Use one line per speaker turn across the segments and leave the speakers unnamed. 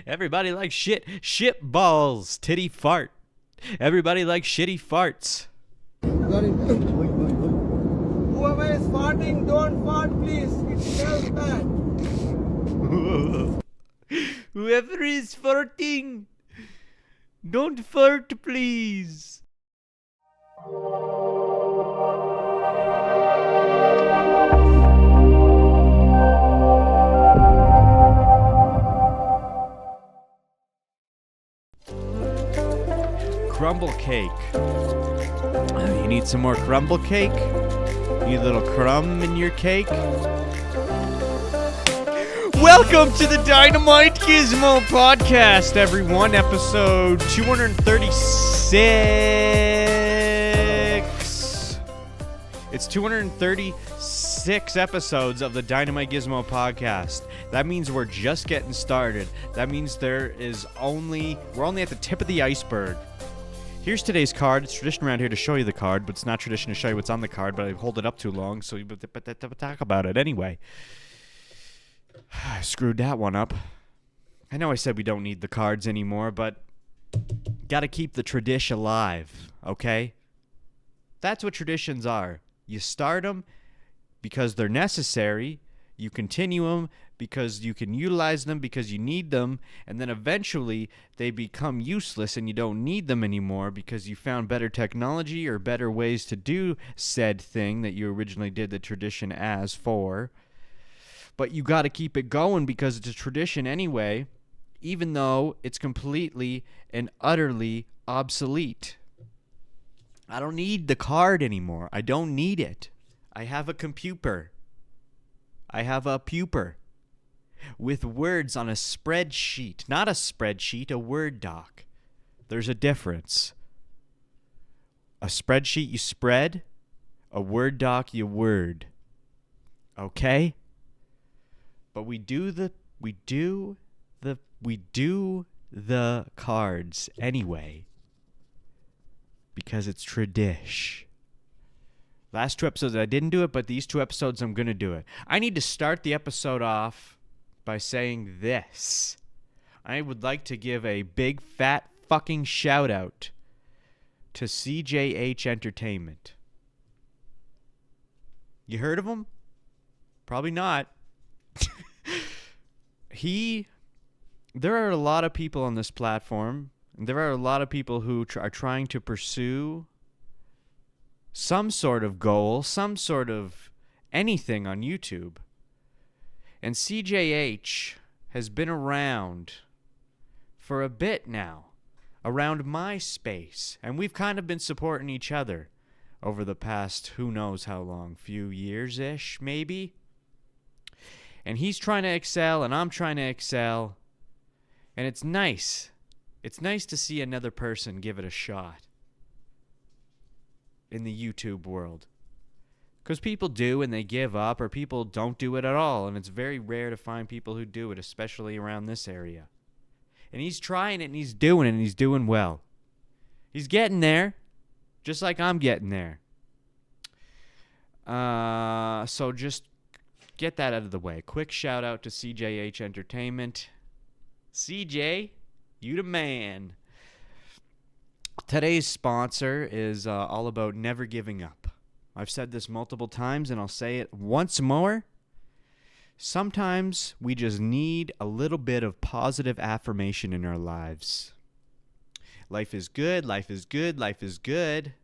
Everybody likes shit. Shit balls. Titty fart. Everybody likes shitty farts.
Whoever is farting, don't fart, please. It smells bad.
Whoever is farting, don't fart, please. Crumble cake. You need some more crumble cake? You need a little crumb in your cake? Welcome to the DynamiteGizmo podcast, everyone. Episode 236. It's 236 episodes of the DynamiteGizmo podcast. That means we're just getting started. That means we're only at the tip of the iceberg. Here's today's card. It's tradition around here to show you the card, but it's not tradition to show you what's on the card, but I hold it up too long, so you talk about it anyway. I screwed that one up. I know I said we don't need the cards anymore, but gotta keep the tradition alive, okay? That's what traditions are. You start them because they're necessary. You continue them because you can utilize them because you need them, and then eventually they become useless and you don't need them anymore because you found better technology or better ways to do said thing that you originally did the tradition as for. But you got to keep it going because it's a tradition anyway, even though it's completely and utterly obsolete. I don't need the card anymore. I don't need it. I have a computer. I have a puper with words on a spreadsheet. Not a spreadsheet, a Word doc. There's a difference. A spreadsheet you spread, a Word doc you word. Okay? But we do the cards anyway because it's tradish. Last two episodes I didn't do it, but these two episodes I'm going to do it. I need to start the episode off by saying this. I would like to give a big fat fucking shout out to CJHentertainment. You heard of him? Probably not. There are a lot of people on this platform, and there are a lot of people who are trying to pursue some sort of goal, some sort of anything on YouTube. And CJH has been around for a bit now, around my space. And we've kind of been supporting each other over the past who knows how long, few years-ish, maybe. And he's trying to excel, and I'm trying to excel. And it's nice. It's nice to see another person give it a shot in the YouTube world. Because people do and they give up, or people don't do it at all, and it's very rare to find people who do it, especially around this area. And he's trying it, and he's doing it, and he's doing well. He's getting there, just like I'm getting there. So just get that out of the way. Quick shout out to CJHentertainment. CJ, you the man. Today's sponsor is all about never giving up. I've said this multiple times, and I'll say it once more. Sometimes we just need a little bit of positive affirmation in our lives. Life is good, life is good, life is good.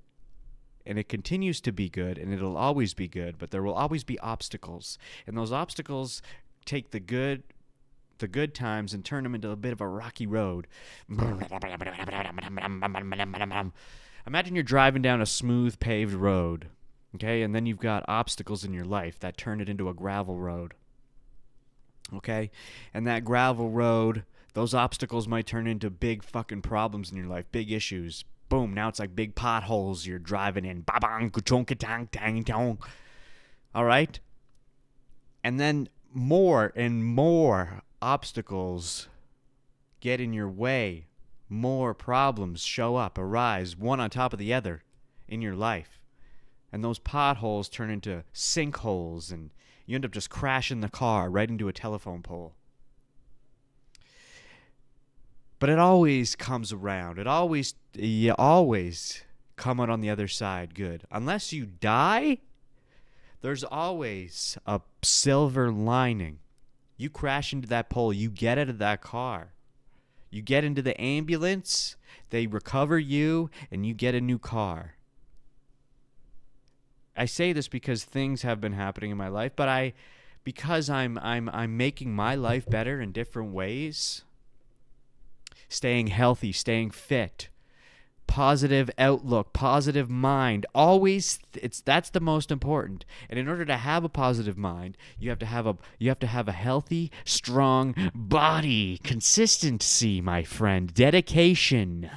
And it continues to be good, and it'll always be good, but there will always be obstacles. And those obstacles take the good times and turn them into a bit of a rocky road. Imagine you're driving down a smooth paved road, okay? And then you've got obstacles in your life that turn it into a gravel road, okay? And that gravel road, those obstacles might turn into big fucking problems in your life, big issues. Boom, now it's like big potholes you're driving in. All right? And then more and more obstacles get in your way. More problems show up, arise, one on top of the other in your life. And those potholes turn into sinkholes, and you end up just crashing the car right into a telephone pole. But it always comes around. You always come out on the other side good. Unless you die, there's always a silver lining. You crash into that pole, you get out of that car. You get into the ambulance, they recover you, and you get a new car. I say this because things have been happening in my life, but because I'm making my life better in different ways. Staying healthy, staying fit, positive outlook, positive mind. Always, that's the most important. And in order to have a positive mind, you have to have a healthy, strong body. Consistency, my friend. Dedication.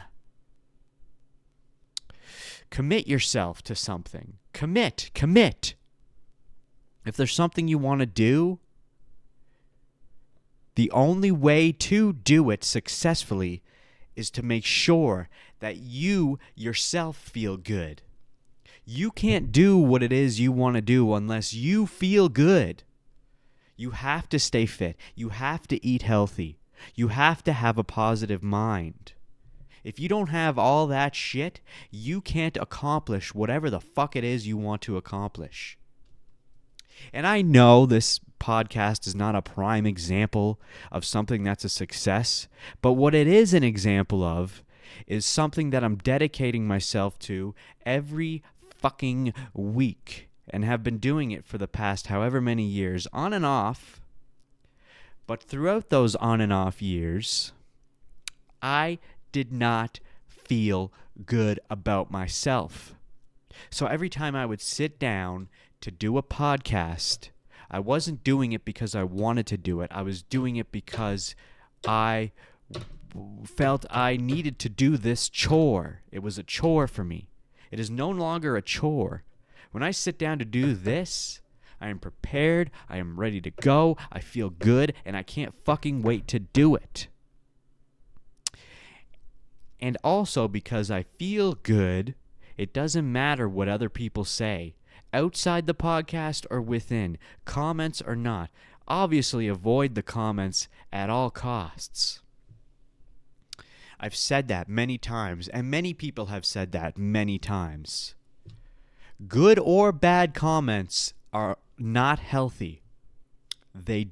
Commit yourself to something. Commit. If there's something you want to do, the only way to do it successfully is to make sure that you yourself feel good. You can't do what it is you want to do unless you feel good. You have to stay fit. You have to eat healthy. You have to have a positive mind. If you don't have all that shit, you can't accomplish whatever the fuck it is you want to accomplish. And I know this podcast is not a prime example of something that's a success, but what it is an example of is something that I'm dedicating myself to every fucking week and have been doing it for the past however many years, on and off. But throughout those on and off years, I did not feel good about myself. So every time I would sit down to do a podcast, I wasn't doing it because I wanted to do it. I was doing it because I felt I needed to do this chore. It was a chore for me. It is no longer a chore. When I sit down to do this, I am prepared, I am ready to go, I feel good, and I can't fucking wait to do it. And also because I feel good, it doesn't matter what other people say. Outside the podcast or within, comments or not. Obviously avoid the comments at all costs. I've said that many times, and many people have said that many times. Good or bad comments are not healthy. They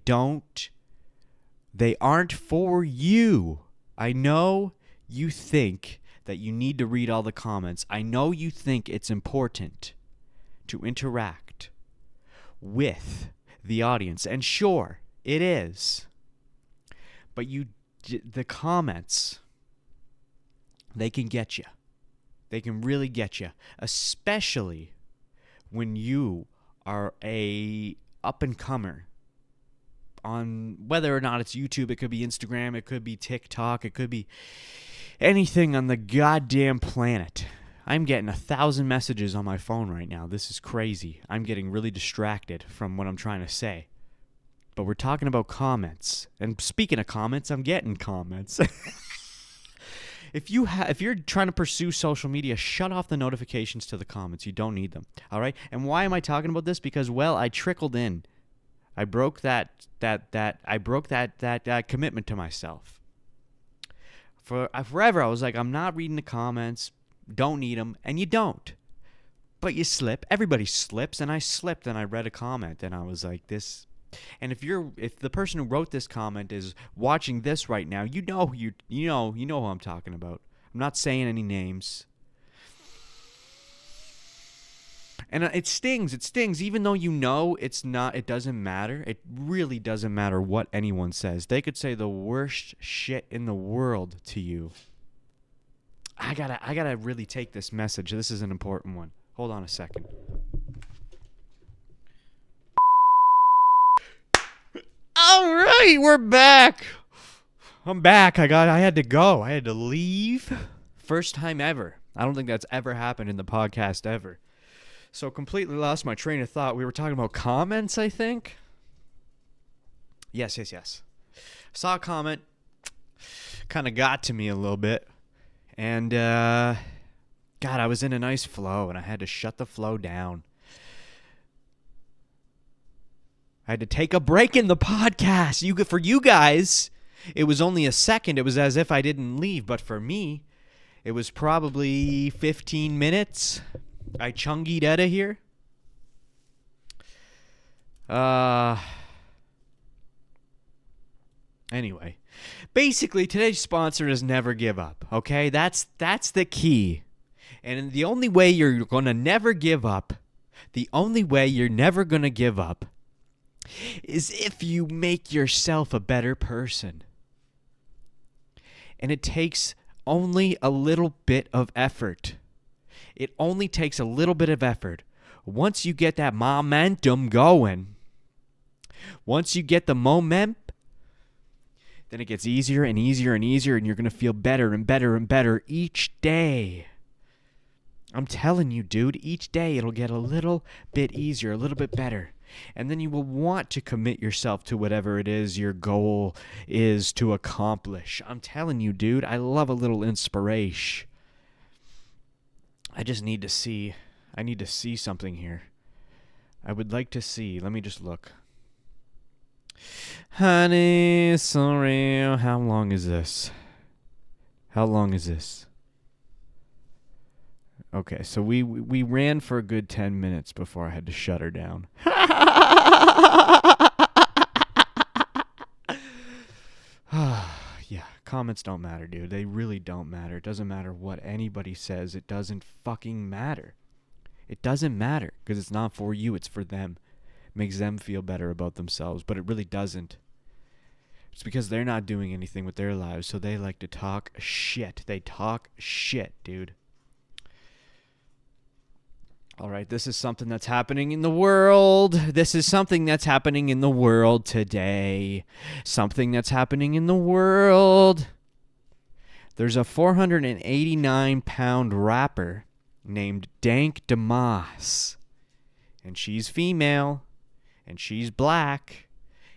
aren't for you. I know you think that you need to read all the comments. I know you think it's important to interact with the audience. And sure, it is. But the comments, they can get you. They can really get you. Especially when you are a up-and-comer on whether or not it's YouTube, it could be Instagram, it could be TikTok, it could be anything on the goddamn planet. I'm getting 1,000 messages on my phone right now. This is crazy. I'm getting really distracted from what I'm trying to say. But we're talking about comments. And speaking of comments, I'm getting comments. If you're trying to pursue social media, shut off the notifications to the comments. You don't need them. All right? And why am I talking about this? Because, well, I trickled in. I broke that commitment to myself. Forever, I was like, I'm not reading the comments. Don't need them, and you don't. But you slip. Everybody slips, and I slipped, and I read a comment, and I was like, this. And if the person who wrote this comment is watching this right now, you know who I'm talking about. I'm not saying any names. And it stings. It stings, even though you know it's not. It doesn't matter. It really doesn't matter what anyone says. They could say the worst shit in the world to you. I gotta really take this message. This is an important one. Hold on a second. All right, we're back. I'm back. I had to go. I had to leave. First time ever. I don't think that's ever happened in the podcast ever. So completely lost my train of thought. We were talking about comments, I think. Yes. Saw a comment. Kind of got to me a little bit. And, God, I was in a nice flow, and I had to shut the flow down. I had to take a break in the podcast. For you guys, It was only a second. It was as if I didn't leave. But for me, it was probably 15 minutes. I chungied out of here. Anyway, basically today's sponsor is never give up, okay? That's the key. And the only way you're going to never give up, the only way you're never going to give up is if you make yourself a better person. And it takes only a little bit of effort. It only takes a little bit of effort. Once you get that momentum going, once you get the momentum, then it gets easier and easier and easier, and you're going to feel better and better and better each day. I'm telling you, dude, each day it'll get a little bit easier, a little bit better. And then you will want to commit yourself to whatever it is your goal is to accomplish. I'm telling you, dude, I love a little inspiration. I just need to see. I need to see something here. I would like to see. Let me just look. Honey, sorry. How long is this? How long is this? Okay, so we ran for a good 10 minutes before I had to shut her down. Yeah, comments don't matter, dude. They really don't matter. It doesn't matter what anybody says. It doesn't fucking matter. It doesn't matter because it's not for you. It's for them. It makes them feel better about themselves, but it really doesn't. It's because they're not doing anything with their lives, so they like to talk shit. They talk shit, dude. All right, this is something that's happening in the world. This is something that's happening in the world today. Something that's happening in the world. There's a 489-pound rapper named Dank DeMoss. And she's female. And she's black.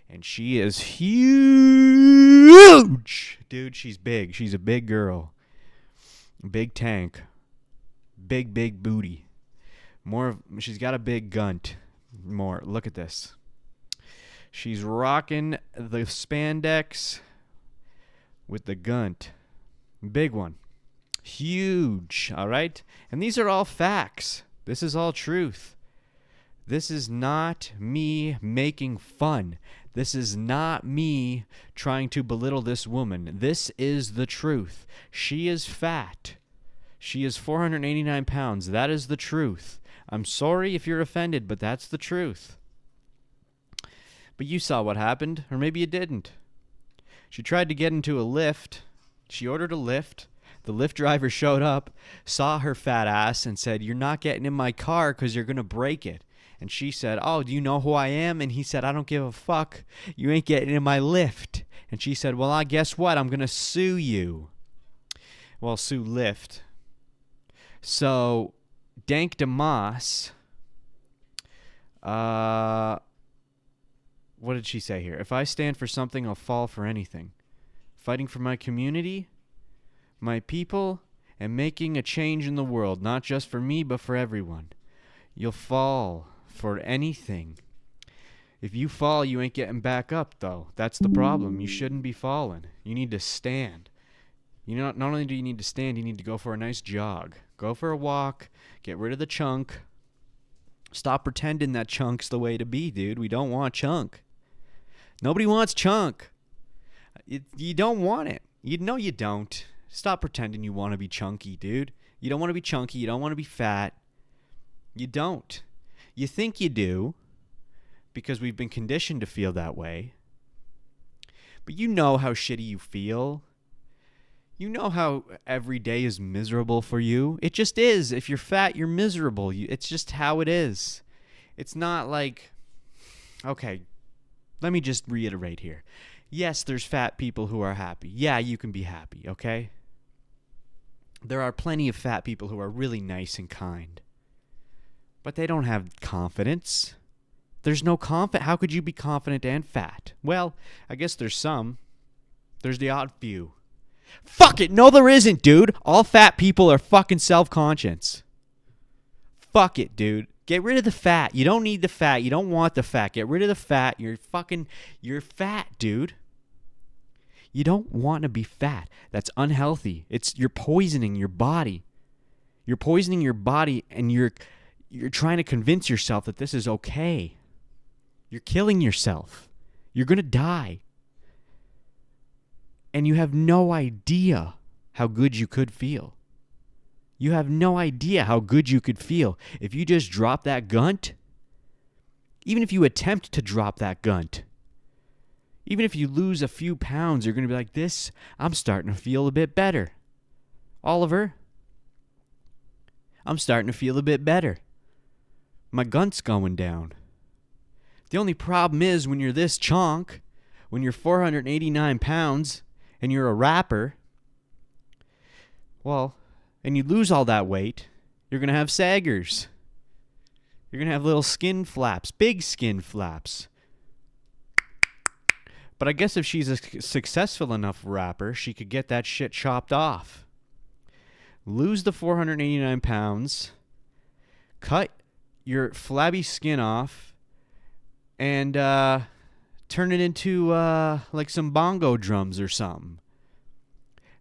And she is huge. Dude, she's big. She's a big girl. Big tank. Big booty. She's got a big gunt. Look at this. She's rocking the spandex with the gunt. Big one. Huge, all right? And these are all facts. This is all truth. This is not me making fun. This is not me trying to belittle this woman. This is the truth. She is fat. She is 489 pounds. That is the truth. I'm sorry if you're offended, but that's the truth. But you saw what happened, or maybe you didn't. She tried to get into a Lyft. She ordered a Lyft. The Lyft driver showed up, saw her fat ass, and said, "You're not getting in my car because you're going to break it." And she said, "Oh, do you know who I am?" And he said, "I don't give a fuck. You ain't getting in my Lyft." And she said, "Well, I guess what? I'm going to sue you." Well, sue Lyft. So Dank DeMoss, what did she say here? "If I stand for something, I'll fall for anything. Fighting for my community, my people, and making a change in the world, not just for me, but for everyone. You'll fall for anything. If you fall, you ain't getting back up, though. That's the problem. You shouldn't be falling. You need to stand. Not only do you need to stand, you need to go for a nice jog. Go for a walk. Get rid of the chunk. Stop pretending that chunk's the way to be, dude. We don't want chunk. Nobody wants chunk. You don't want it. You know you don't. Stop pretending you want to be chunky, dude. You don't want to be chunky. You don't want to be fat. You don't. You think you do because we've been conditioned to feel that way. But you know how shitty you feel. You know how every day is miserable for you. It just is. If you're fat, you're miserable. It's just how it is. It's not like... Okay, let me just reiterate here. Yes, there's fat people who are happy. Yeah, you can be happy, okay? There are plenty of fat people who are really nice and kind. But they don't have confidence. There's no confidence. How could you be confident and fat? Well, I guess there's some. There's the odd few. Fuck it. No, there isn't, dude. All fat people are fucking self-conscious. Fuck it, dude. Get rid of the fat. You don't need the fat. You don't want the fat. Get rid of the fat. You're fat, dude. You don't want to be fat. That's unhealthy. You're poisoning your body. You're poisoning your body, and you're trying to convince yourself that this is okay. You're killing yourself. You're going to die. And you have no idea how good you could feel. You have no idea how good you could feel if you just drop that gunt. Even if you attempt to drop that gunt. Even if you lose a few pounds, you're going to be like, I'm starting to feel a bit better. Oliver, I'm starting to feel a bit better. My gunt's going down. The only problem is when you're this chonk, when you're 489 pounds, and you're a rapper, well, and you lose all that weight, you're going to have saggers. You're going to have little skin flaps, big skin flaps. But I guess if she's a successful enough rapper, she could get that shit chopped off. Lose the 489 pounds, cut your flabby skin off, and turn it into like some bongo drums or something.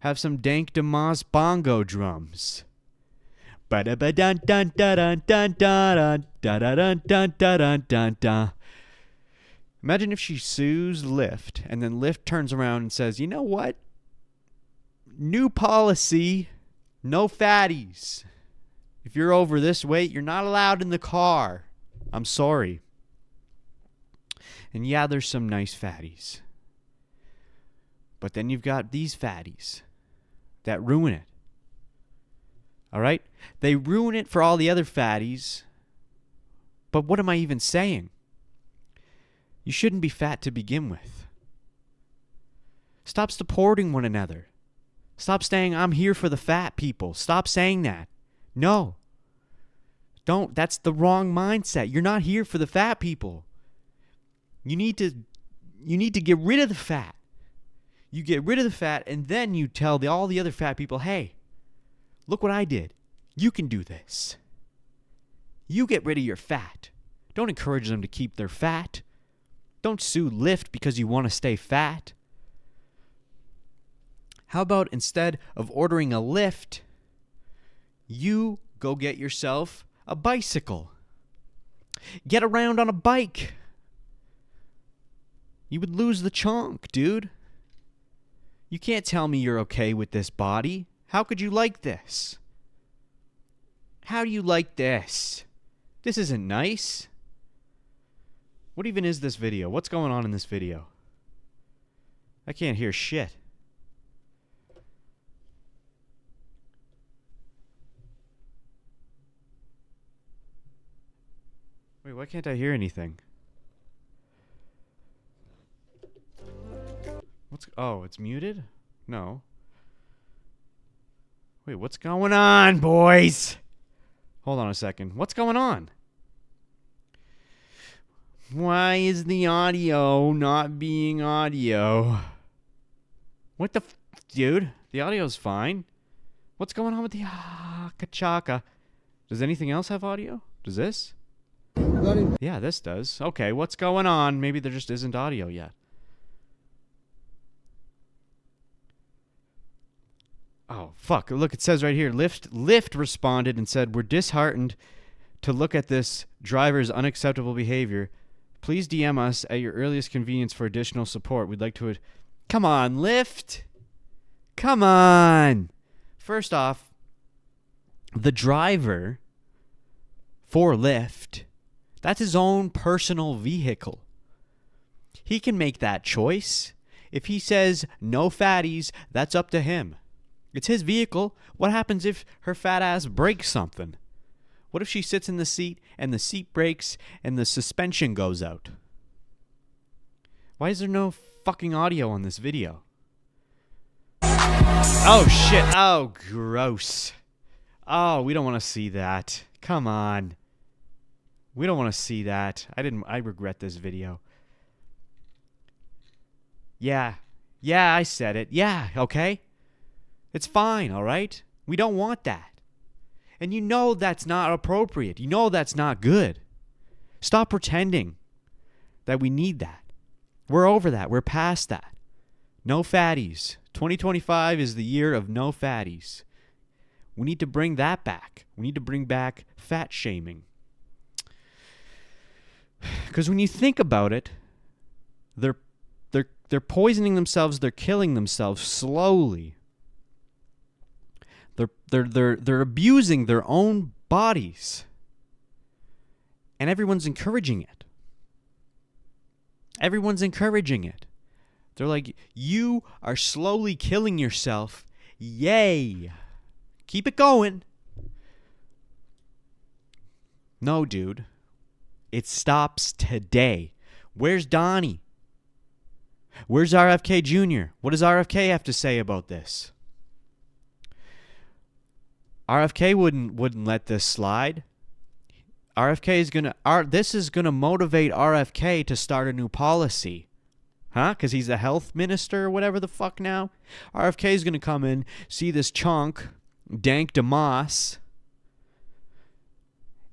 Have some Dank DeMoss bongo drums. Imagine if she sues Lyft, and then Lyft turns around and says, you know what? New policy, no fatties. If you're over this weight, you're not allowed in the car. I'm sorry. And yeah, there's some nice fatties. But then you've got these fatties that ruin it. All right? They ruin it for all the other fatties. But what am I even saying? You shouldn't be fat to begin with. Stop supporting one another. Stop saying, I'm here for the fat people. Stop saying that. No. Don't. That's the wrong mindset. You're not here for the fat people. You need to get rid of the fat. You get rid of the fat, and then you tell all the other fat people, hey, look what I did. You can do this. You get rid of your fat. Don't encourage them to keep their fat. Don't sue Lyft because you want to stay fat. How about instead of ordering a Lyft, you go get yourself a bicycle? Get around on a bike. You would lose the chonk, dude. You can't tell me you're okay with this body. How could you like this? How do you like this? This isn't nice. What even is this video? What's going on in this video? I can't hear shit. Wait, why can't I hear anything? It's muted? No. Wait, what's going on, boys? Hold on a second. What's going on? Why is the audio not being audio? What the dude? The audio's fine. What's going on with the kachaka? Does anything else have audio? Does this? Yeah, this does. Okay, what's going on? Maybe there just isn't audio yet. Oh, fuck. Look, it says right here, Lyft responded and said, we're disheartened to look at this driver's unacceptable behavior. Please DM us at your earliest convenience for additional support. We'd like to... Come on, Lyft. Come on. First off, the driver for Lyft, that's his own personal vehicle. He can make that choice. If he says no fatties, that's up to him. It's his vehicle. What happens if her fat ass breaks something? What if she sits in the seat and the seat breaks and the suspension goes out? Why is there no fucking audio on this video? Oh shit. Oh, gross. Oh, we don't want to see that. Come on. We don't want to see that. I regret this video. Yeah. Yeah, I said it. Yeah, okay? It's fine, all right? We don't want that. And you know that's not appropriate. You know that's not good. Stop pretending that we need that. We're over that. We're past that. No fatties. 2025 is the year of no fatties. We need to bring that back. We need to bring back fat shaming. Because when you think about it, they're poisoning themselves, they're killing themselves slowly. They're abusing their own bodies. And everyone's encouraging it. Everyone's encouraging it. They're like, you are slowly killing yourself. Yay. Keep it going. No, dude. It stops today. Where's Donnie? Where's RFK Jr.? What does RFK have to say about this? RFK wouldn't let this slide. This is gonna motivate RFK to start a new policy. Huh? Because he's a health minister or whatever the fuck now. RFK is gonna come in, see this chunk, Dank DeMoss,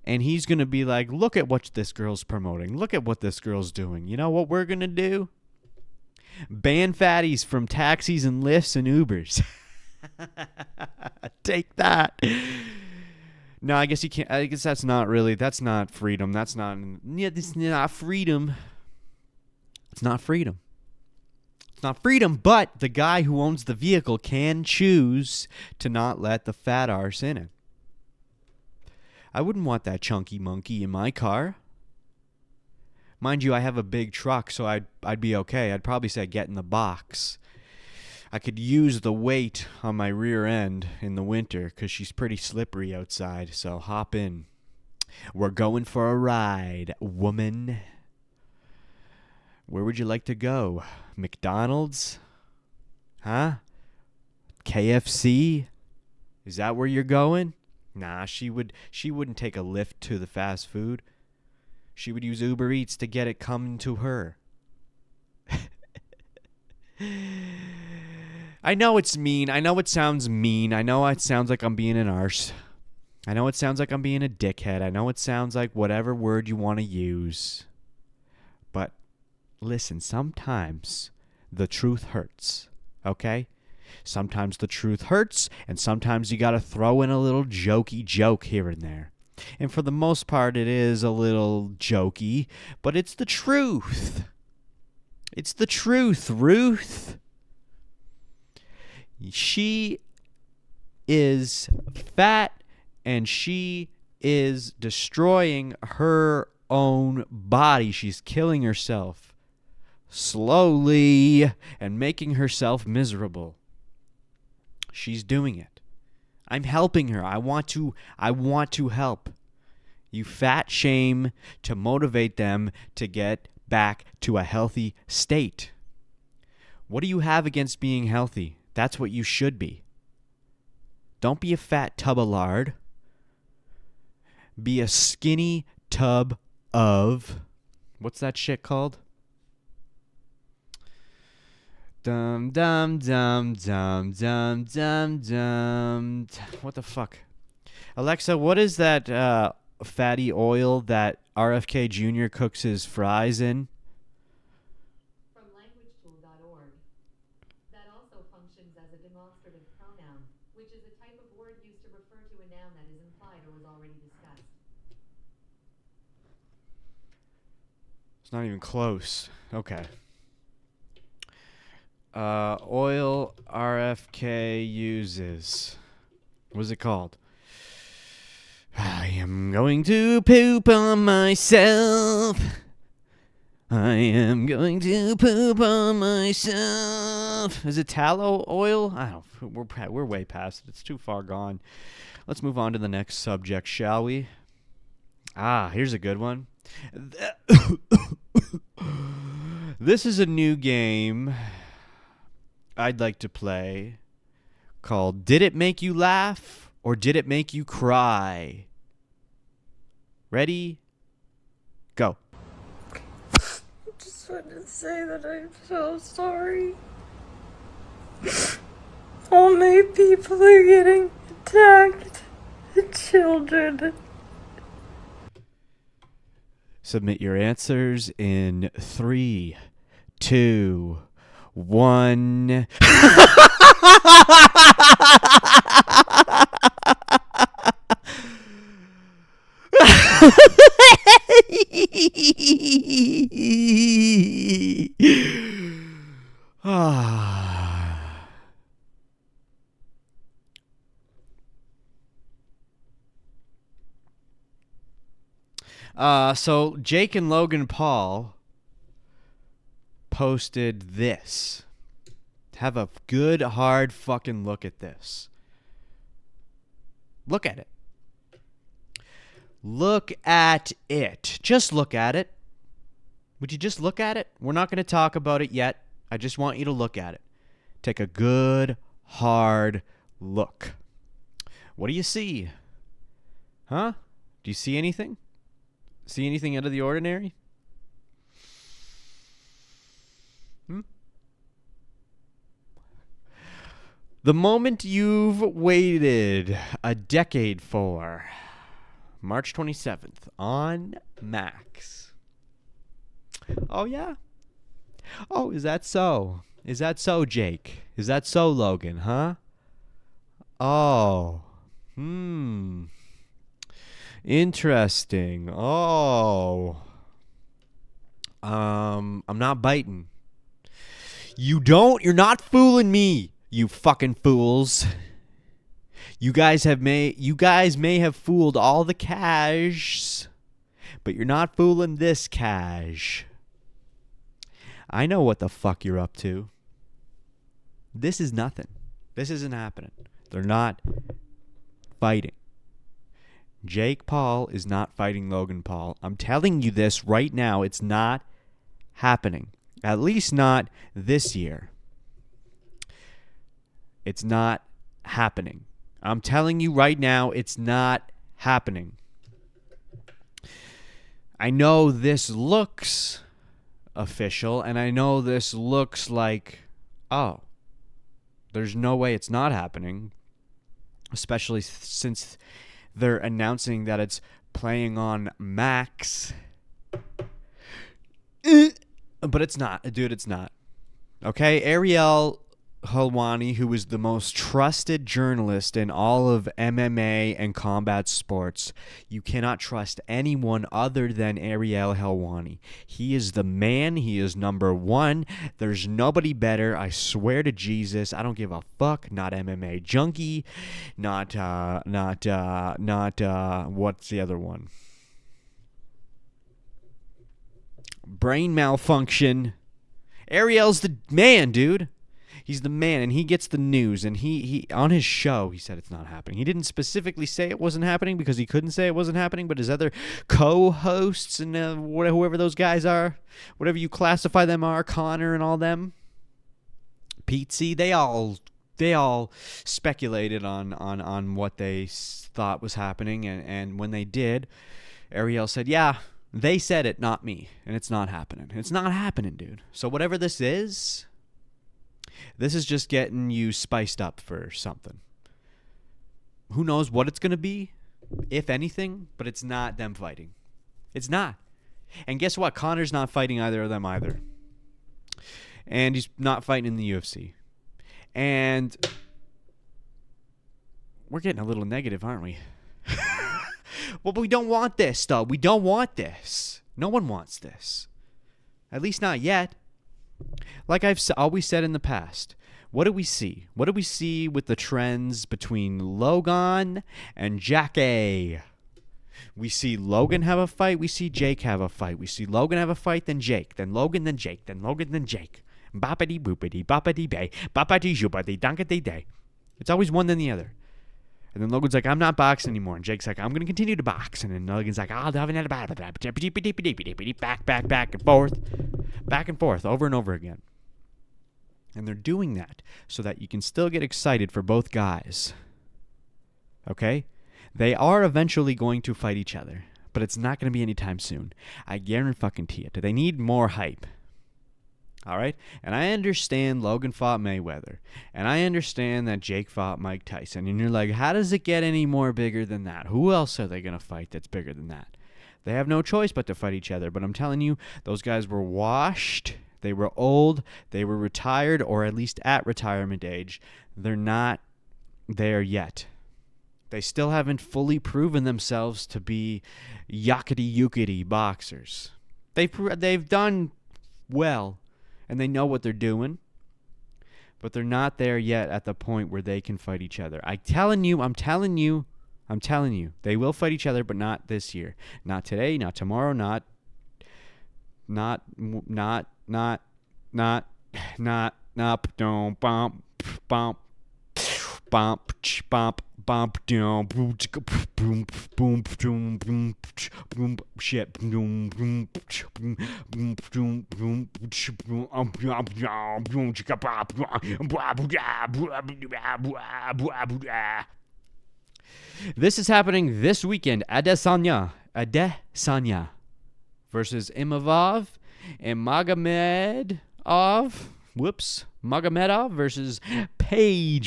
and he's gonna be like, look at what this girl's promoting. Look at what this girl's doing. You know what we're gonna do? Ban fatties from taxis and Lyfts and Ubers. Take that. No, I guess you can't. I guess that's not freedom. This is not freedom. It's not freedom. It's not freedom, but the guy who owns the vehicle can choose to not let the fat arse in it. I wouldn't want that chunky monkey in my car. Mind you, I have a big truck, so I'd be okay. I'd probably say get in the box. I could use the weight on my rear end in the winter because she's pretty slippery outside, so hop in. We're going for a ride, woman. Where would you like to go? McDonald's? Huh? KFC? Is that where you're going? Nah, she wouldn't take a lift to the fast food. She would use Uber Eats to get it coming to her. I know it's mean. I know it sounds mean. I know it sounds like I'm being an arse. I know it sounds like I'm being a dickhead. I know it sounds like whatever word you want to use. But listen, sometimes the truth hurts, okay? Sometimes the truth hurts, and sometimes you got to throw in a little jokey joke here and there. And for the most part, it is a little jokey, but it's the truth. It's the truth, Ruth. She is fat, and she is destroying her own body. She's killing herself slowly and making herself miserable. She's doing it. I'm helping her. I want to help. You fat shame to motivate them to get back to a healthy state. What do you have against being healthy? That's what you should be. Don't be a fat tub of lard. Be a skinny tub of... What's that shit called? Dum dum dum dum dum dum dum. What the fuck? Alexa, what is that fatty oil that RFK Jr. cooks his fries in?
From languagetool.org. That also functions as a demonstrative pronoun, which is a type of word used to refer to a noun that is implied or was already discussed.
It's not even close. Okay. Oil RFK uses. What's it called? I am going to poop on myself. I am going to poop on myself. Is it tallow oil? I don't. We're way past it. It's too far gone. Let's move on to the next subject, shall we? Here's a good one. This is a new game I'd like to play called Did It Make You Laugh or Did It Make You Cry? Ready? Go.
I just wanted to say that I'm so sorry. All my people are getting attacked. The children.
Submit your answers in 3, 2, 1. So Jake and Logan Paul posted this. Have a good, hard fucking look at this. Look at it. Look at it. Just look at it. Would you just look at it? We're not going to talk about it yet. I just want you to look at it. Take a good, hard look. What do you see? Huh? Do you see anything? See anything out of the ordinary? The moment you've waited a decade for. March 27th on Max. Oh, yeah? Oh, is that so? Is that so, Jake? Is that so, Logan, huh? Oh. Interesting. Oh. I'm not biting. You're not fooling me, you fucking fools. You guys may have fooled all the cash, but you're not fooling this cash. I know what the fuck you're up to. This is nothing. This isn't happening. They're not fighting. Jake Paul is not fighting Logan Paul. I'm telling you this right now. It's not happening. At least not this year. It's not happening. I'm telling you right now, it's not happening. I know this looks official, and I know this looks like, oh, there's no way it's not happening, especially since they're announcing that it's playing on Max. But it's not. Dude, it's not. Okay? Ariel Helwani, who is the most trusted journalist in all of MMA and combat sports. You cannot trust anyone other than Ariel Helwani. He is the man. He is number one. There's nobody better. I swear to Jesus. I don't give a fuck. Not MMA junkie. Not what's the other one? Brain malfunction. Ariel's the man, dude. He's the man, and he gets the news, and he on his show, he said it's not happening. He didn't specifically say it wasn't happening because he couldn't say it wasn't happening, but his other co-hosts and whoever those guys are, whatever you classify them are, Connor and all them, Pete, they all speculated on what they thought was happening, and when they did, Ariel said, yeah, they said it, not me, and it's not happening. It's not happening, dude. So whatever this is just getting you spiced up for something. Who knows what it's going to be, if anything, but it's not them fighting. It's not. And guess what? Connor's not fighting either of them either. And he's not fighting in the UFC. And we're getting a little negative, aren't we? Well, but we don't want this, though. We don't want this. No one wants this. At least not yet. Like I've always said in the past, what do we see? What do we see with the trends between Logan and Jackie? We see Logan have a fight. We see Jake have a fight. We see Logan have a fight, then Jake, then Logan, then Jake, then Logan, then Jake. Boppity boopity, boppity bay, boppity joopity, donkey day. It's always one then the other. And then Logan's like, I'm not boxing anymore. And Jake's like, I'm going to continue to box. And then Logan's like, I'll have another back and forth, over and over again. And they're doing that so that you can still get excited for both guys. Okay? They are eventually going to fight each other, but it's not going to be anytime soon. I guarantee it. They need more hype. All right? And I understand Logan fought Mayweather. And I understand that Jake fought Mike Tyson. And you're like, how does it get any more bigger than that? Who else are they going to fight that's bigger than that? They have no choice but to fight each other. But I'm telling you, those guys were washed. They were old, they were retired, or at least at retirement age. They're not there yet. They still haven't fully proven themselves to be yakety-yukety boxers. They've done well, and they know what they're doing, but they're not there yet at the point where they can fight each other. I'm telling you, they will fight each other, but not this year. Not today, not tomorrow, not, don't, bump, bump, bump, bump, bump, down, boom, boom, boom, boom, boom, boom, shit, boom, boom, boom, boom, boom, boom, This is happening this weekend. Adesanya versus Imovov, and Magomedov versus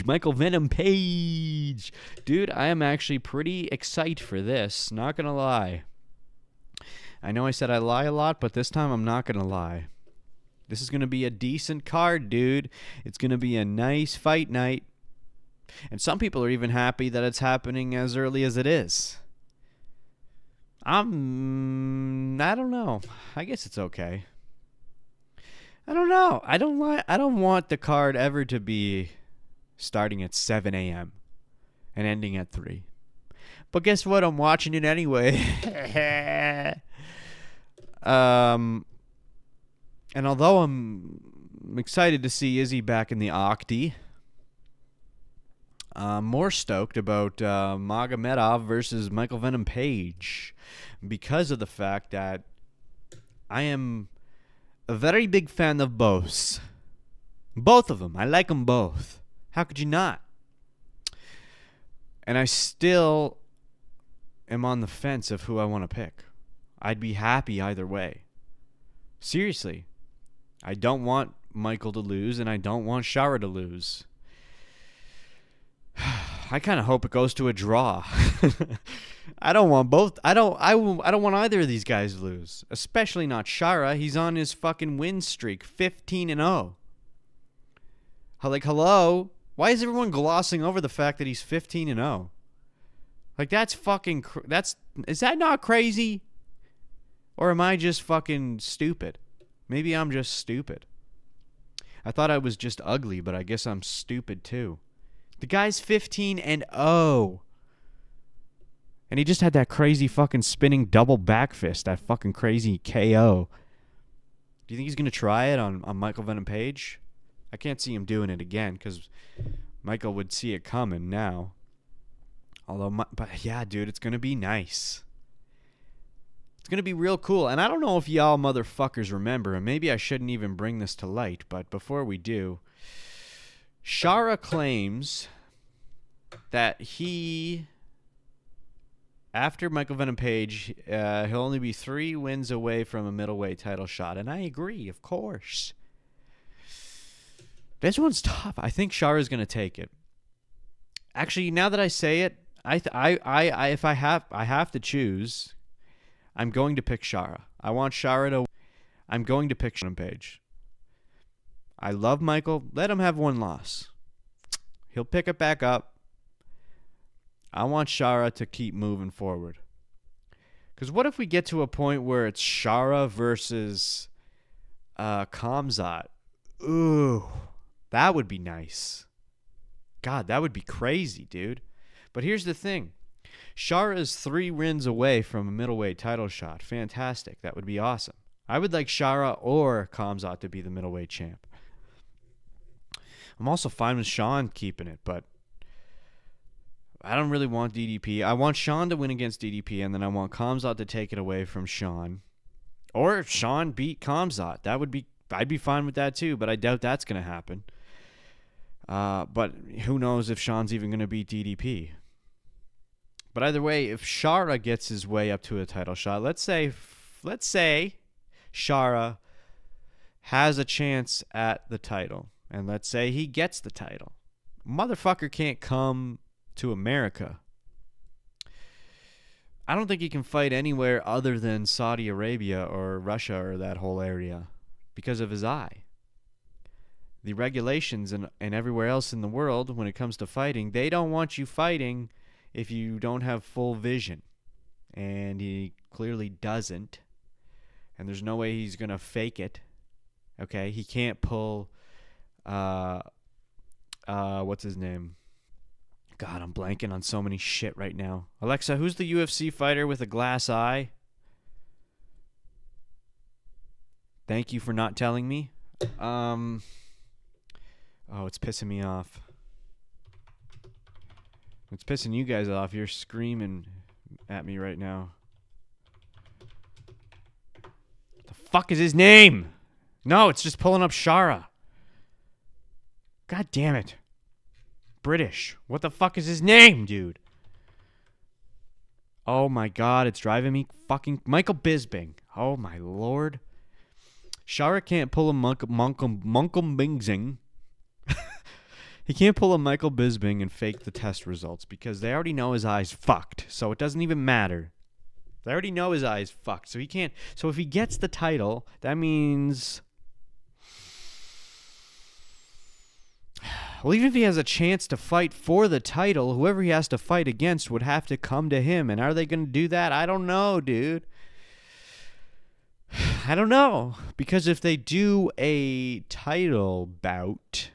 Michael Venom Page. Dude, I am actually pretty excited for this, not gonna lie. I know I said I lie a lot, but this time I'm not gonna lie. This is gonna be a decent card, dude. It's gonna be a nice fight night. And some people are even happy that it's happening as early as it is. I don't know. I guess it's okay. I don't know. I don't want the card ever to be starting at 7 a.m. and ending at 3. But guess what? I'm watching it anyway. And although I'm excited to see Izzy back in the Octi, I'm more stoked about Magomedov versus Michael Venom Page because of the fact that I am a very big fan of both. Both of them. I like them both. How could you not? And I still am on the fence of who I want to pick. I'd be happy either way. Seriously. I don't want Michael to lose, and I don't want Shara to lose. I kind of hope it goes to a draw. I don't want both. I don't want either of these guys to lose, especially not Shara. He's on his fucking win streak, 15-0. Like, hello? Why is everyone glossing over the fact that he's 15-0? Like, that's fucking is that not crazy? Or am I just fucking stupid? Maybe I'm just stupid. I thought I was just ugly, but I guess I'm stupid too. The guy's 15-0. And he just had that crazy fucking spinning double back fist, that fucking crazy KO. Do you think he's going to try it on Michael Venom Page? I can't see him doing it again because Michael would see it coming now. But yeah, dude, it's going to be nice. It's going to be real cool. And I don't know if y'all motherfuckers remember, and maybe I shouldn't even bring this to light, but before we do, Shara claims that after Michael Venom Page, he'll only be 3 wins away from a middleweight title shot. And I agree, of course. This one's tough. I think Shara's going to take it. Actually, now that I say it, if I have to choose, I'm going to pick Shara. I want Shara to. I'm going to pick Venom Page. I love Michael. Let him have one loss. He'll pick it back up. I want Shara to keep moving forward. Because what if we get to a point where it's Shara versus Khamzat? Ooh, that would be nice. God, that would be crazy, dude. But here's the thing. Shara is 3 wins away from a middleweight title shot. Fantastic. That would be awesome. I would like Shara or Khamzat to be the middleweight champ. I'm also fine with Sean keeping it, but I don't really want DDP. I want Sean to win against DDP, and then I want Khamzat to take it away from Sean. Or if Sean beat Khamzat, I'd be fine with that too, but I doubt that's going to happen. But who knows if Sean's even going to beat DDP. But either way, if Shara gets his way up to a title shot, let's say Shara has a chance at the title. And let's say he gets the title. Motherfucker can't come to America. I don't think he can fight anywhere other than Saudi Arabia or Russia or that whole area. because of his eye. The regulations and everywhere else in the world when it comes to fighting, they don't want you fighting if you don't have full vision. And he clearly doesn't. And there's no way he's going to fake it. Okay? He can't pull, what's his name? God, I'm blanking on so many shit right now. Alexa, who's the UFC fighter with a glass eye? Thank you for not telling me. Oh, it's pissing me off. It's pissing you guys off. You're screaming at me right now. What the fuck is his name? No, it's just pulling up Shara. God damn it. British. What the fuck is his name, dude? Oh my god, it's driving me fucking... Michael Bisping. Oh my lord. Shara can't pull a Bingsing. He can't pull a Michael Bisping and fake the test results because they already know his eye's fucked. So it doesn't even matter. They already know his eye's fucked. So he can't... So if he gets the title, that means... Well, even if he has a chance to fight for the title, whoever he has to fight against would have to come to him. And are they going to do that? I don't know, dude. I don't know. Because if they do a title bout,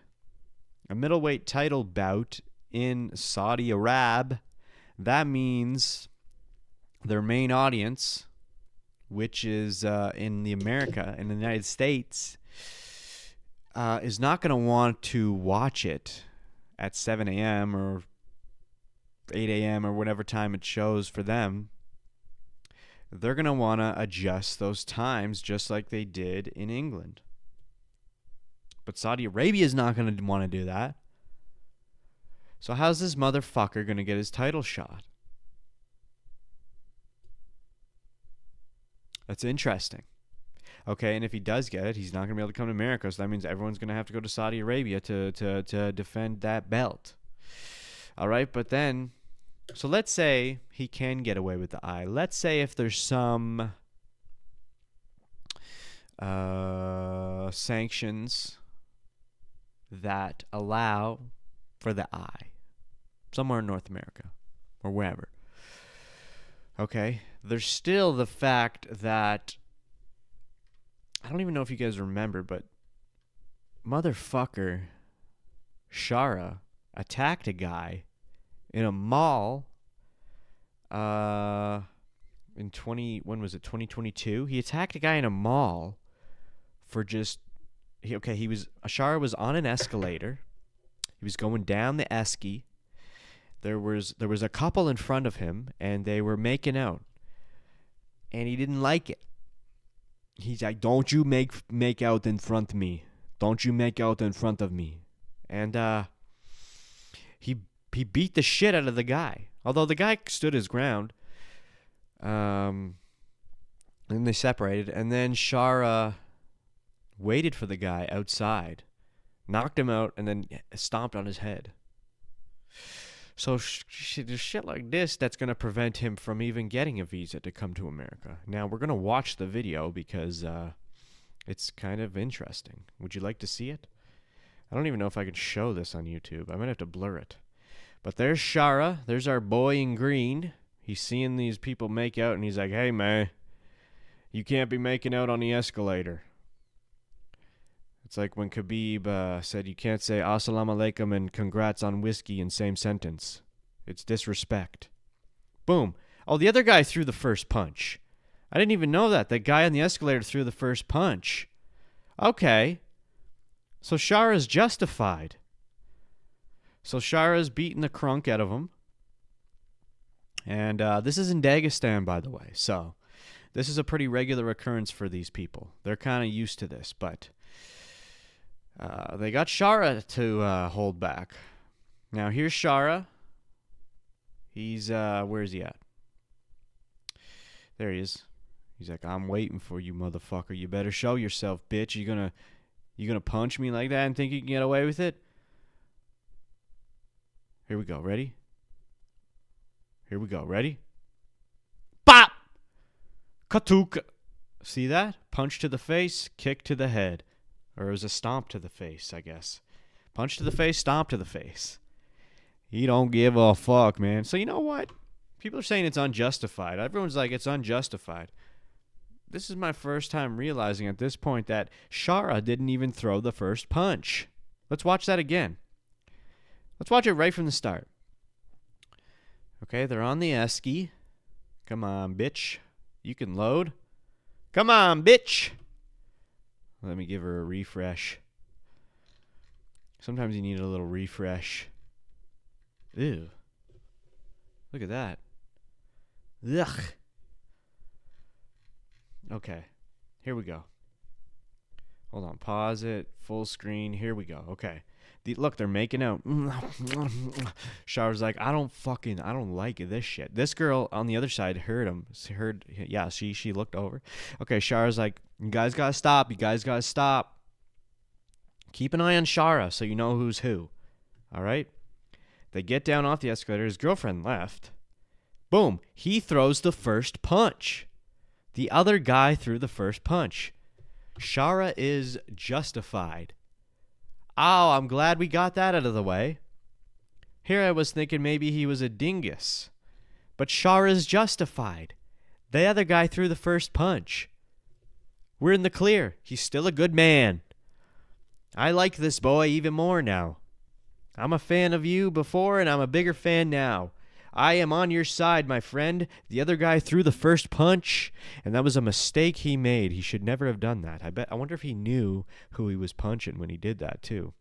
a middleweight title bout in Saudi Arabia, that means their main audience, which is in the United States, is not going to want to watch it at 7 a.m. or 8 a.m. or whatever time it shows for them. They're going to want to adjust those times just like they did in England. But Saudi Arabia is not going to want to do that. So how's this motherfucker going to get his title shot? That's interesting. Okay, and if he does get it, he's not going to be able to come to America, so that means everyone's going to have to go to Saudi Arabia to defend that belt. All right, but then, so let's say he can get away with the eye. Let's say if there's some sanctions that allow for the eye somewhere in North America or wherever. Okay, there's still the fact that I don't even know if you guys remember, but motherfucker Shara attacked a guy in a mall when was it, 2022? He attacked a guy in a mall for just Shara was on an escalator. He was going down the esky. There was a couple in front of him and they were making out. And he didn't like it. He's like, "Don't you make out in front of me. Don't you make out in front of me." And he beat the shit out of the guy. Although the guy stood his ground. And they separated. And then Shara waited for the guy outside, knocked him out, and then stomped on his head. So there's shit like this that's going to prevent him from even getting a visa to come to America. Now, we're going to watch the video because it's kind of interesting. Would you like to see it? I don't even know if I can show this on YouTube. I might have to blur it. But there's Shara. There's our boy in green. He's seeing these people make out, and he's like, "Hey, man, you can't be making out on the escalator." It's like when Khabib said you can't say assalamu alaikum and congrats on whiskey in same sentence. It's disrespect. Boom. Oh, the other guy threw the first punch. I didn't even know that. That guy on the escalator threw the first punch. Okay. So Shara's justified. So Shara's beating the crunk out of him. And this is in Dagestan, by the way. So this is a pretty regular occurrence for these people. They're kind of used to this, but... they got Shara to hold back. Now, here's Shara. He's, where is he at? There he is. He's like, "I'm waiting for you, motherfucker. You better show yourself, bitch. You gonna punch me like that and think you can get away with it?" Here we go. Ready? Here we go. Ready? Pop! Katuka. See that? Punch to the face, kick to the head. Or it was a stomp to the face, I guess. Punch to the face, stomp to the face. He don't give a fuck, man. So you know what? People are saying it's unjustified. Everyone's like, it's unjustified. This is my first time realizing at this point that Shara didn't even throw the first punch. Let's watch that again. Let's watch it right from the start. Okay, they're on the esky. Come on, bitch. You can load. Come on, bitch. Let me give her a refresh. Sometimes you need a little refresh. Ew. Look at that. Ugh. Okay. Here we go. Hold on. Pause it. Full screen. Here we go. Okay. Look, they're making out. Shara's like, I don't like this shit. This girl on the other side heard him. Yeah, she looked over. Okay, Shara's like, you guys gotta stop. You guys gotta stop. Keep an eye on Shara so you know who's who. All right? They get down off the escalator. His girlfriend left. Boom. He throws the first punch. The other guy threw the first punch. Shara is justified. Oh, I'm glad we got that out of the way. Here I was thinking maybe he was a dingus. But Shara's justified. The other guy threw the first punch. We're in the clear. He's still a good man. I like this boy even more now. I'm a fan of you before, and I'm a bigger fan now. I am on your side, my friend. The other guy threw the first punch, and that was a mistake he made. He should never have done that. I wonder if he knew who he was punching when he did that, too.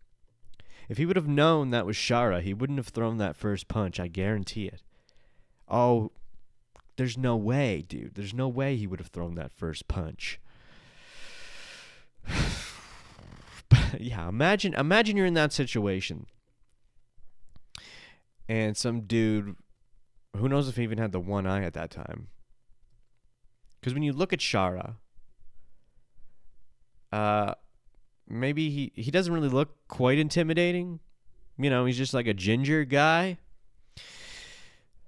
If he would have known that was Shara, he wouldn't have thrown that first punch. I guarantee it. Oh, there's no way, dude. There's no way he would have thrown that first punch. Yeah, imagine you're in that situation. And some dude, who knows if he even had the one eye at that time. Because when you look at Shara, maybe he doesn't really look quite intimidating. You know, he's just like a ginger guy.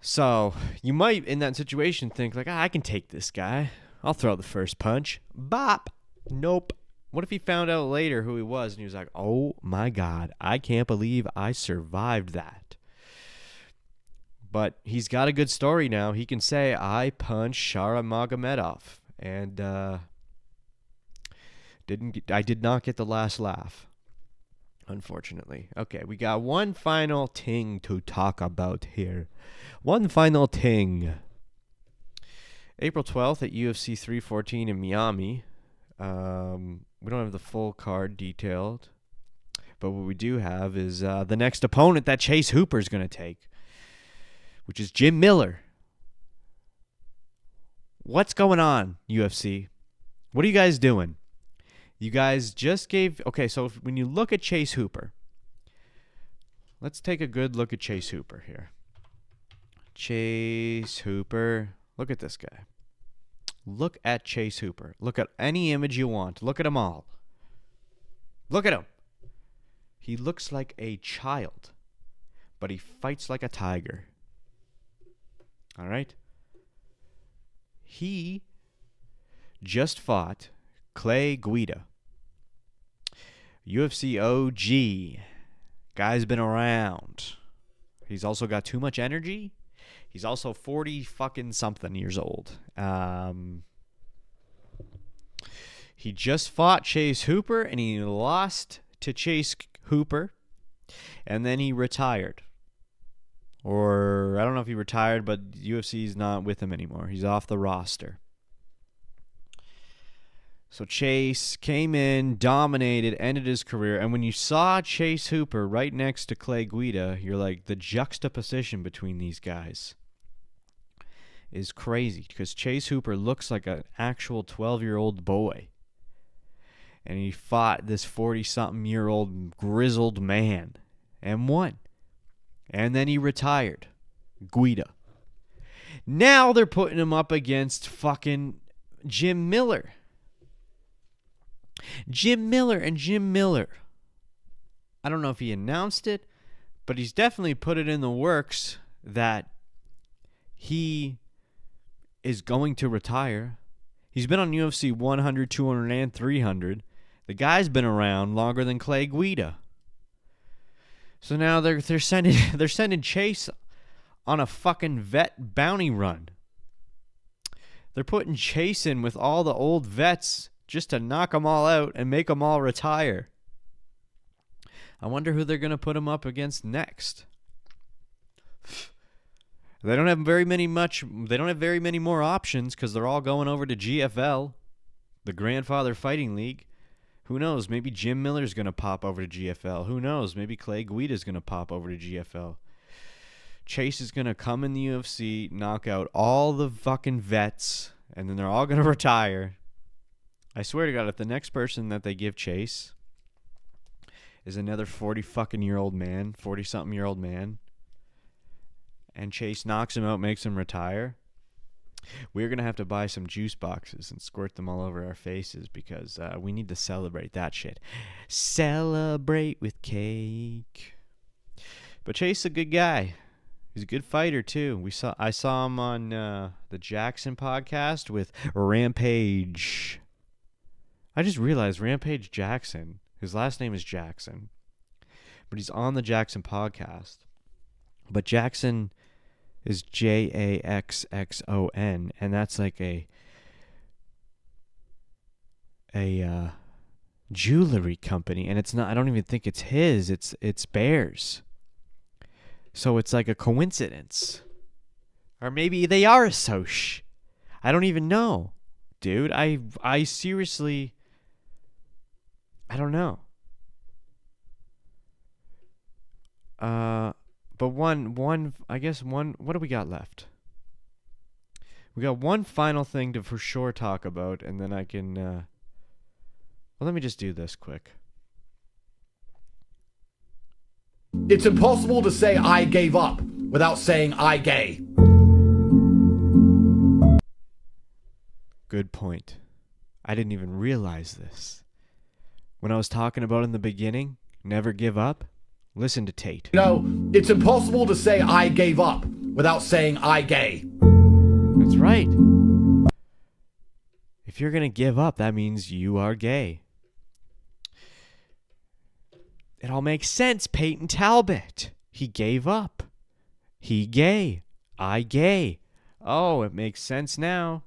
So you might, in that situation, think like, I can take this guy. I'll throw the first punch. Bop. Nope. What if he found out later who he was and he was like, oh my God, I can't believe I survived that. But he's got a good story now. He can say, I punched Shara Magamedov. And I did not get the last laugh, unfortunately. Okay, we got one final thing to talk about here. One final thing. April 12th at UFC 314 in Miami. We don't have the full card detailed. But what we do have is the next opponent that Chase Hooper is going to take, which is Jim Miller. What's going on, UFC? What are you guys doing? You guys just gave... Okay, so when you look at Chase Hooper, let's take a good look at Chase Hooper here. Chase Hooper. Look at this guy. Look at Chase Hooper. Look at any image you want. Look at them all. Look at him. He looks like a child, but he fights like a tiger. All right? He just fought Clay Guida. UFC OG. Guy's been around. He's also got too much energy. He's also 40 fucking something years old. He just fought Chase Hooper, and he lost to Chase Hooper, and then he retired. Or, I don't know if he retired, but UFC's not with him anymore. He's off the roster. So Chase came in, dominated, ended his career. And when you saw Chase Hooper right next to Clay Guida, you're like, the juxtaposition between these guys is crazy. Because Chase Hooper looks like an actual 12-year-old boy. And he fought this 40-something-year-old grizzled man and won. And then he retired. Guida. Now they're putting him up against fucking Jim Miller. Jim Miller. I don't know if he announced it, but he's definitely put it in the works that he is going to retire. He's been on UFC 100, 200, and 300. The guy's been around longer than Clay Guida. So now they're sending Chase on a fucking vet bounty run. They're putting Chase in with all the old vets just to knock them all out and make them all retire. I wonder who they're going to put him up against next. They don't have very many more options because they're all going over to GFL, the Grandfather Fighting League. Who knows? Maybe Jim Miller's going to pop over to GFL. Who knows? Maybe Clay Guida's going to pop over to GFL. Chase is going to come in the UFC, knock out all the fucking vets, and then they're all going to retire. I swear to God, if the next person that they give Chase is another 40-fucking-year-old man, 40-something-year-old man, and Chase knocks him out, makes him retire, we're going to have to buy some juice boxes and squirt them all over our faces because we need to celebrate that shit. Celebrate with cake. But Chase is a good guy. He's a good fighter, too. I saw him on the Jackson podcast with Rampage. I just realized Rampage Jackson, his last name is Jackson, but he's on the Jackson podcast. But Jackson is Jaxxon, and that's like a jewelry company, and it's not. I don't even think it's his. It's Bear's. So it's like a coincidence, or maybe they are a soch. I don't even know, dude. I seriously, I don't know. But I guess what do we got left? We got one final thing to for sure talk about, and then I can, well, let me just do this quick.
It's impossible to say I gave up without saying I gay.
Good point. I didn't even realize this. When I was talking about in the beginning, never give up, listen to Tate.
You know, it's impossible to say I gave up without saying I gay.
That's right. If you're going to give up, that means you are gay. It all makes sense, Peyton Talbot. He gave up. He gay. I gay. Oh, it makes sense now.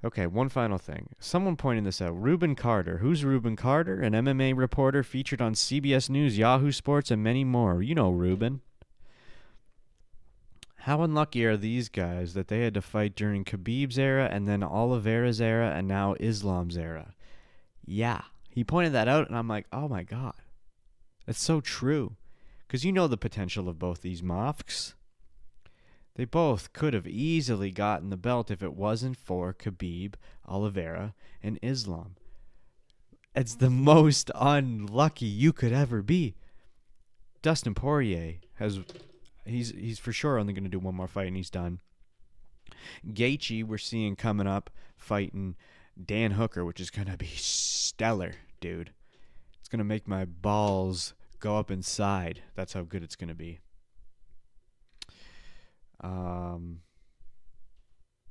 Okay, one final thing. Someone pointed this out. Reuben Carter. Who's Reuben Carter? An MMA reporter featured on CBS News, Yahoo Sports, and many more. You know Reuben. How unlucky are these guys that they had to fight during Khabib's era and then Oliveira's era and now Islam's era? Yeah. He pointed that out, and I'm like, oh my God. That's so true. Because you know the potential of both these mofks. They both could have easily gotten the belt if it wasn't for Khabib, Oliveira, and Islam. It's the most unlucky you could ever be. Dustin Poirier he's for sure only going to do one more fight and he's done. Gaethje we're seeing coming up fighting Dan Hooker, which is going to be stellar, dude. It's going to make my balls go up inside. That's how good it's going to be.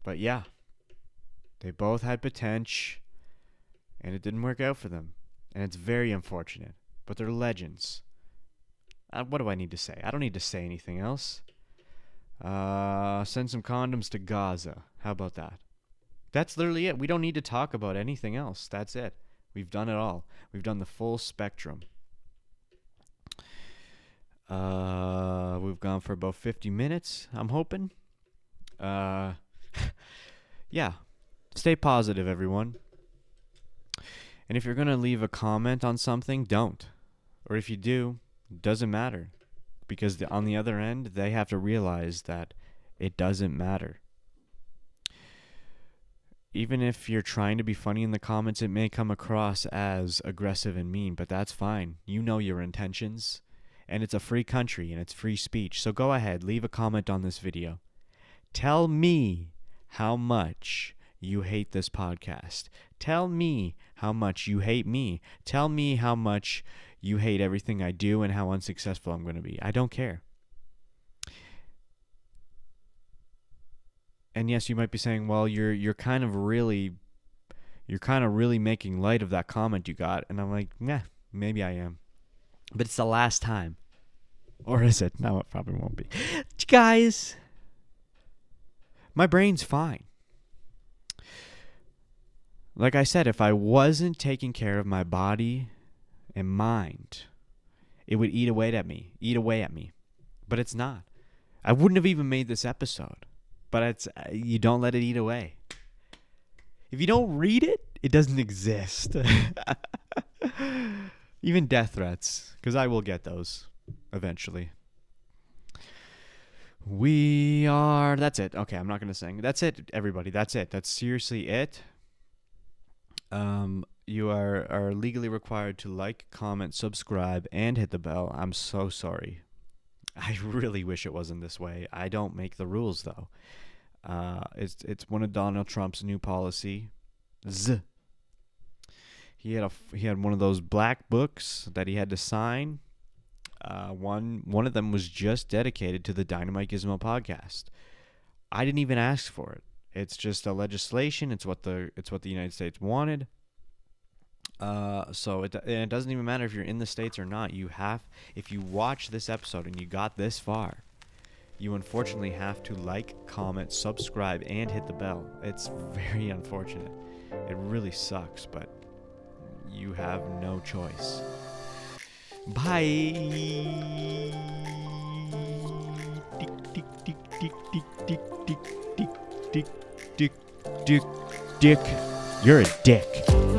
But yeah, they both had potential, and it didn't work out for them, and it's very unfortunate. But they're legends. What do I need to say? I don't need to say anything else. Send some condoms to Gaza. How about that? That's literally it. We don't need to talk about anything else. That's it. We've done it all. We've done the full spectrum. We've gone for about 50 minutes, I'm hoping. Yeah. Stay positive, everyone. And if you're going to leave a comment on something, don't. Or if you do, it doesn't matter. Because on the other end, they have to realize that it doesn't matter. Even if you're trying to be funny in the comments, it may come across as aggressive and mean, but that's fine. You know your intentions. And it's a free country, and it's free speech. So go ahead, leave a comment on this video. Tell me how much you hate this podcast. Tell me how much you hate me. Tell me how much you hate everything I do and how unsuccessful I'm going to be. I don't care. And yes, you might be saying, well, you're kind of really making light of that comment you got. And I'm like, yeah, maybe I am. But it's the last time. Or is it? No, it probably won't be. Guys, my brain's fine. Like I said, if I wasn't taking care of my body and mind, it would eat away at me. But it's not. I wouldn't have even made this episode. But you don't let it eat away. If you don't read it, it doesn't exist. Even death threats, because I will get those eventually. That's it. Okay, I'm not going to sing. That's it, everybody. That's it. That's seriously it. You are legally required to like, comment, subscribe, and hit the bell. I'm so sorry. I really wish it wasn't this way. I don't make the rules, though. It's one of Donald Trump's new policy. He had one of those black books that he had to sign. One of them was just dedicated to the Dynamite Gizmo podcast. I didn't even ask for it. It's just a legislation. It's what the United States wanted. So it doesn't even matter if you're in the States or not. If you watch this episode and you got this far, you unfortunately have to like, comment, subscribe, and hit the bell. It's very unfortunate. It really sucks, but you have no choice. Bye. Dick. You're a dick.